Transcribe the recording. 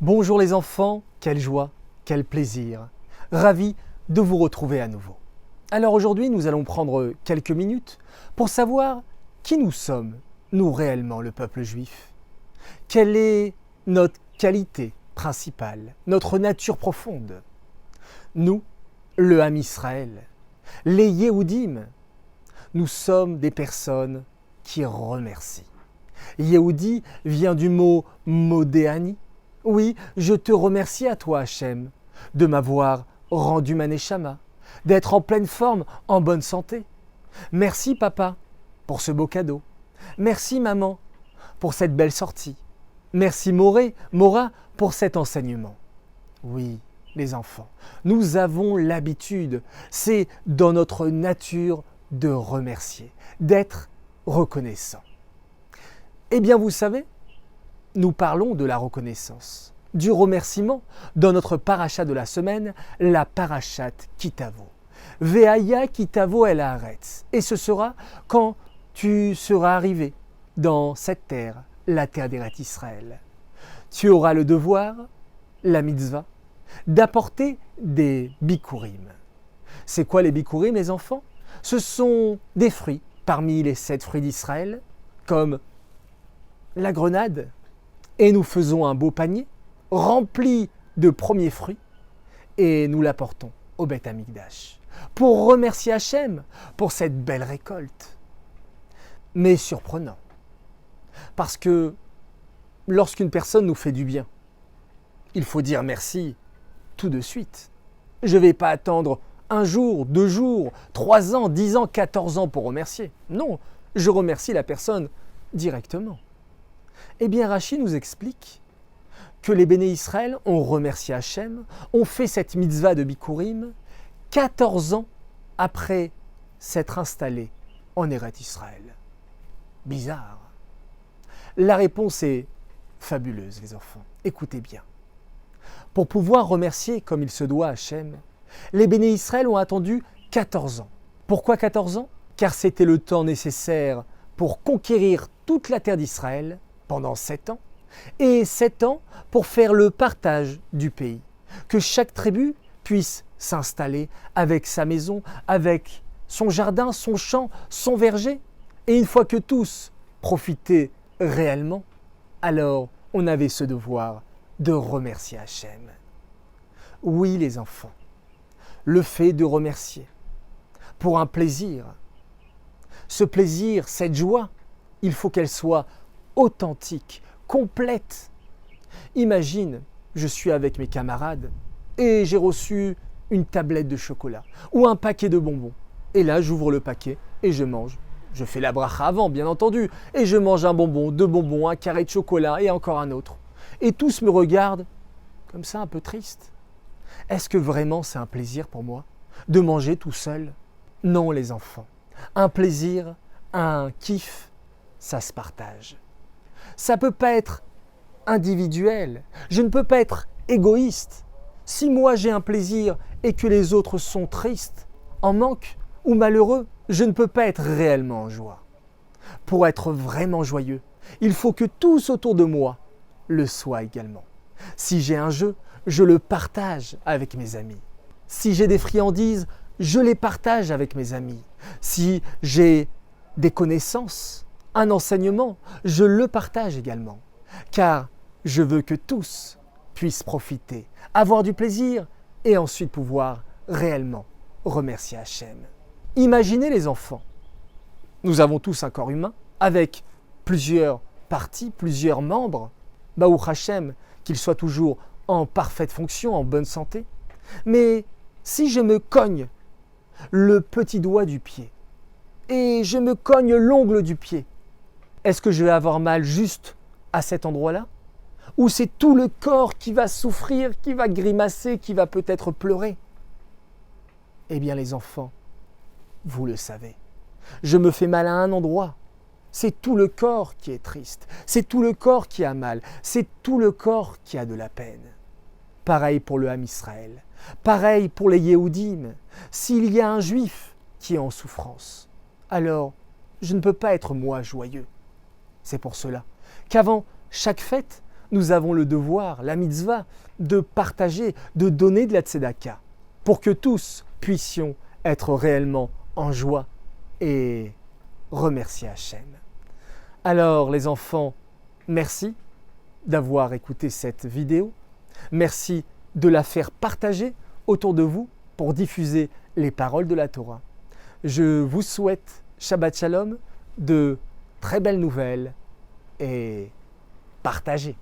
Bonjour les enfants, quelle joie, quel plaisir. Ravi de vous retrouver à nouveau. Alors aujourd'hui, nous allons prendre quelques minutes pour savoir qui nous sommes, nous réellement, le peuple juif. Quelle est notre qualité principale, notre nature profonde. Nous, le Ham Israël, les Yehoudim, nous sommes des personnes qui remercient. Yehudi vient du mot modéani. Oui, je te remercie à toi, Hachem, de m'avoir rendu ma neshama, d'être en pleine forme, en bonne santé. Merci, papa, pour ce beau cadeau. Merci, maman, pour cette belle sortie. Merci, Mora, pour cet enseignement. Oui, les enfants, nous avons l'habitude, c'est dans notre nature de remercier, d'être reconnaissant. Eh bien, vous savez, nous parlons de la reconnaissance, du remerciement dans notre paracha de la semaine, la parachat Kitavo. Ve'aya Kitavo el haaretz. Et ce sera quand tu seras arrivé dans cette terre, la terre d'Eretz Israël. Tu auras le devoir, la mitzvah, d'apporter des bikurim. C'est quoi les bikurim, les enfants? Ce sont des fruits parmi les 7 fruits d'Israël, comme la grenade, et nous faisons un beau panier rempli de premiers fruits et nous l'apportons au Beth Amikdash pour remercier Hachem pour cette belle récolte. Mais surprenant, parce que lorsqu'une personne nous fait du bien, il faut dire merci tout de suite. Je ne vais pas attendre 1 jour, 2 jours, 3 ans, 10 ans, 14 ans pour remercier. Non, je remercie la personne directement. Eh bien, Rashi nous explique que les béné Israël ont remercié Hachem, ont fait cette mitzvah de Bikurim 14 ans après s'être installés en Eretz Israël. Bizarre. La réponse est fabuleuse, les enfants. Écoutez bien. Pour pouvoir remercier comme il se doit Hachem, les béné Israël ont attendu 14 ans. Pourquoi 14 ans? Car c'était le temps nécessaire pour conquérir toute la terre d'Israël pendant 7 ans, et 7 ans pour faire le partage du pays, que chaque tribu puisse s'installer avec sa maison, avec son jardin, son champ, son verger, et une fois que tous profitaient réellement, alors on avait ce devoir de remercier Hachem. Oui, les enfants, le fait de remercier pour un plaisir, ce plaisir, cette joie, il faut qu'elle soit authentique, complète. Imagine, je suis avec mes camarades et j'ai reçu une tablette de chocolat ou un paquet de bonbons. Et là, j'ouvre le paquet et je mange. Je fais la bracha avant, bien entendu, et je mange un bonbon, 2 bonbons, un carré de chocolat et encore un autre. Et tous me regardent comme ça, un peu triste. Est-ce que vraiment c'est un plaisir pour moi de manger tout seul? Non, les enfants. Un plaisir, un kiff, ça se partage. Ça ne peut pas être individuel. Je ne peux pas être égoïste. Si moi j'ai un plaisir et que les autres sont tristes, en manque ou malheureux, je ne peux pas être réellement en joie. Pour être vraiment joyeux, il faut que tous autour de moi le soient également. Si j'ai un jeu, je le partage avec mes amis. Si j'ai des friandises, je les partage avec mes amis. Si j'ai des connaissances, un enseignement, je le partage également. Car je veux que tous puissent profiter, avoir du plaisir et ensuite pouvoir réellement remercier Hachem. Imaginez les enfants. Nous avons tous un corps humain avec plusieurs parties, plusieurs membres. Baruch Hachem, qu'ils soient toujours en parfaite fonction, en bonne santé. Mais si je me cogne le petit doigt du pied et je me cogne l'ongle du pied, est-ce que je vais avoir mal juste à cet endroit-là? Ou c'est tout le corps qui va souffrir, qui va grimacer, qui va peut-être pleurer? Eh bien les enfants, vous le savez, je me fais mal à un endroit. C'est tout le corps qui est triste, c'est tout le corps qui a mal, c'est tout le corps qui a de la peine. Pareil pour le Ham Israël, pareil pour les Yehoudim. S'il y a un juif qui est en souffrance, alors je ne peux pas être moi joyeux. C'est pour cela qu'avant chaque fête, nous avons le devoir, la mitzvah, de partager, de donner de la tzedaka, pour que tous puissions être réellement en joie et remercier Hachem. Alors les enfants, merci d'avoir écouté cette vidéo. Merci de la faire partager autour de vous pour diffuser les paroles de la Torah. Je vous souhaite Shabbat Shalom, de très belles nouvelles et partagez.